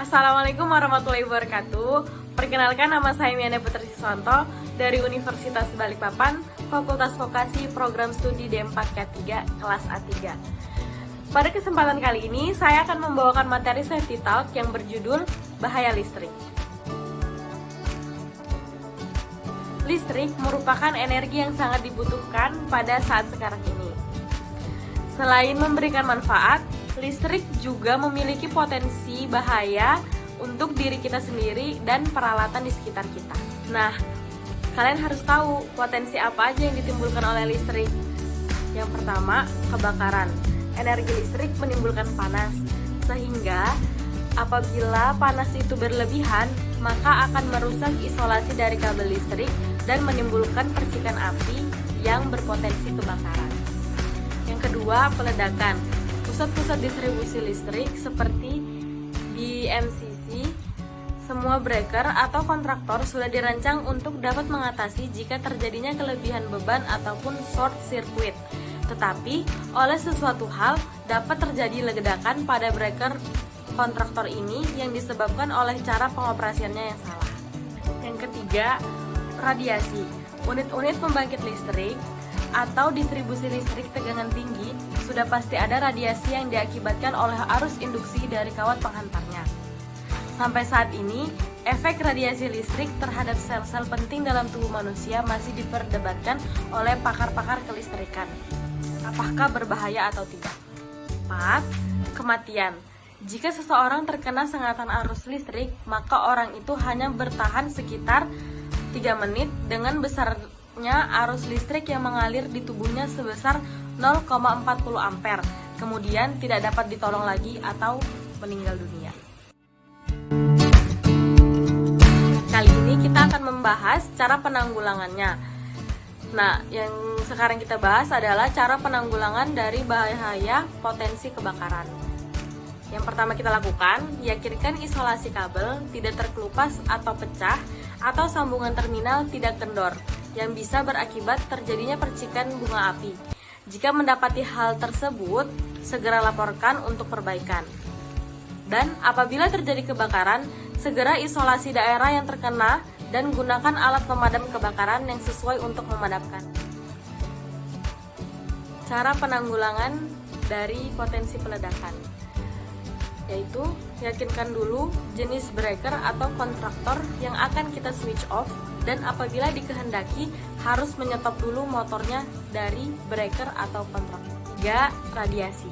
Assalamualaikum warahmatullahi wabarakatuh. Perkenalkan, nama saya Miana Putri Siswanto dari Universitas Balikpapan, Fakultas Vokasi Program Studi D4K3, kelas A3. Pada kesempatan kali ini, saya akan membawakan materi Safety Talk yang berjudul Bahaya Listrik. Listrik merupakan energi yang sangat dibutuhkan pada saat sekarang ini. Selain memberikan manfaat, listrik juga memiliki potensi bahaya untuk diri kita sendiri dan peralatan di sekitar kita. Nah, kalian harus tahu potensi apa aja yang ditimbulkan oleh listrik. Yang pertama, kebakaran. Energi listrik menimbulkan panas, sehingga apabila panas itu berlebihan, maka akan merusak isolasi dari kabel listrik dan menimbulkan percikan api yang berpotensi kebakaran. Yang kedua, peledakan. Pusat-pusat distribusi listrik seperti di MCC, semua breaker atau kontraktor sudah dirancang untuk dapat mengatasi jika terjadinya kelebihan beban ataupun short circuit. Tetapi, oleh sesuatu hal dapat terjadi ledakan pada breaker kontraktor ini yang disebabkan oleh cara pengoperasiannya yang salah. Yang ketiga, radiasi. Unit-unit pembangkit listrik atau distribusi listrik tegangan tinggi sudah pasti ada radiasi yang diakibatkan oleh arus induksi dari kawat penghantarnya. Sampai saat ini, efek radiasi listrik terhadap sel-sel penting dalam tubuh manusia masih diperdebatkan oleh pakar-pakar kelistrikan. Apakah berbahaya atau tidak? 4. Kematian. Jika seseorang terkena sengatan arus listrik, maka orang itu hanya bertahan sekitar 3 menit dengan besarnya arus listrik yang mengalir di tubuhnya sebesar 0,40 ampere. Kemudian tidak dapat ditolong lagi atau meninggal dunia. Kali ini kita akan membahas cara penanggulangannya. Nah, yang sekarang kita bahas adalah cara penanggulangan dari bahaya potensi kebakaran. Yang pertama kita lakukan, yakinkan isolasi kabel tidak terkelupas atau pecah atau sambungan terminal tidak kendor yang bisa berakibat terjadinya percikan bunga api. Jika mendapati hal tersebut, segera laporkan untuk perbaikan. Dan apabila terjadi kebakaran, segera isolasi daerah yang terkena dan gunakan alat pemadam kebakaran yang sesuai untuk memadamkan. Cara penanggulangan dari potensi peledakan, yaitu yakinkan dulu jenis breaker atau kontraktor yang akan kita switch off, dan apabila dikehendaki harus menyetop dulu motornya dari breaker atau kontraktor. 3. Radiasi.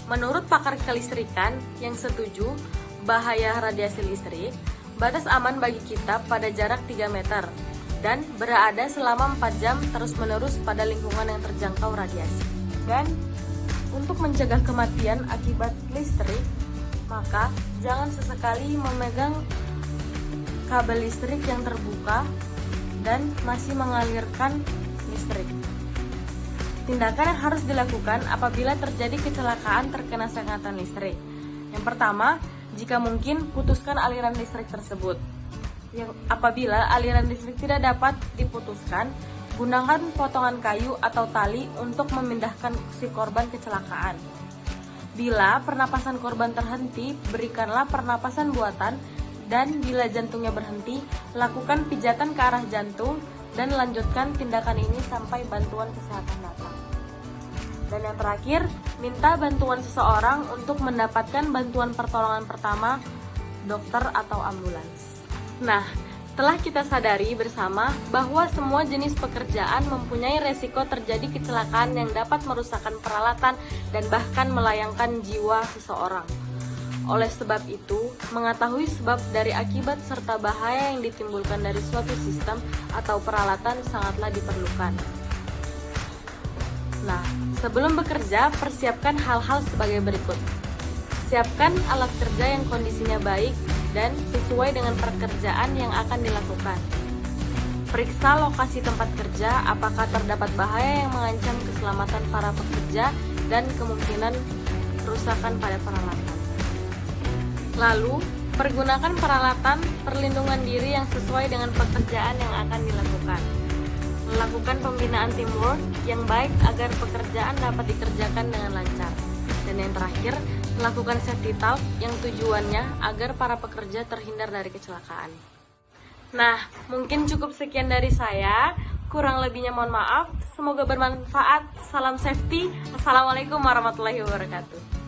Menurut pakar kelistrikan yang setuju bahaya radiasi listrik, batas aman bagi kita pada jarak 3 meter dan berada selama 4 jam terus-menerus pada lingkungan yang terjangkau radiasi. Dan untuk mencegah kematian akibat listrik, maka jangan sesekali memegang kabel listrik yang terbuka dan masih mengalirkan listrik. Tindakan yang harus dilakukan apabila terjadi kecelakaan terkena sengatan listrik. Yang pertama, jika mungkin putuskan aliran listrik tersebut. Apabila aliran listrik tidak dapat diputuskan, gunakan potongan kayu atau tali untuk memindahkan si korban kecelakaan. Bila pernapasan korban terhenti, berikanlah pernapasan buatan, dan bila jantungnya berhenti, lakukan pijatan ke arah jantung dan lanjutkan tindakan ini sampai bantuan kesehatan datang. Dan yang terakhir, minta bantuan seseorang untuk mendapatkan bantuan pertolongan pertama, dokter atau ambulans. Nah, telah kita sadari bersama bahwa semua jenis pekerjaan mempunyai resiko terjadi kecelakaan yang dapat merusakkan peralatan dan bahkan melayangkan jiwa seseorang. Oleh sebab itu, mengetahui sebab dari akibat serta bahaya yang ditimbulkan dari suatu sistem atau peralatan sangatlah diperlukan. Nah, sebelum bekerja, persiapkan hal-hal sebagai berikut. Siapkan alat kerja yang kondisinya baik dan sesuai dengan pekerjaan yang akan dilakukan. Periksa lokasi tempat kerja, apakah terdapat bahaya yang mengancam keselamatan para pekerja dan kemungkinan kerusakan pada peralatan. Lalu, pergunakan peralatan perlindungan diri yang sesuai dengan pekerjaan yang akan dilakukan. Melakukan pembinaan teamwork yang baik agar pekerjaan dapat dikerjakan dengan lancar. Dan yang terakhir, melakukan safety talk yang tujuannya agar para pekerja terhindar dari kecelakaan. Nah, mungkin cukup sekian dari saya. Kurang lebihnya mohon maaf. Semoga bermanfaat. Salam safety. Assalamualaikum warahmatullahi wabarakatuh.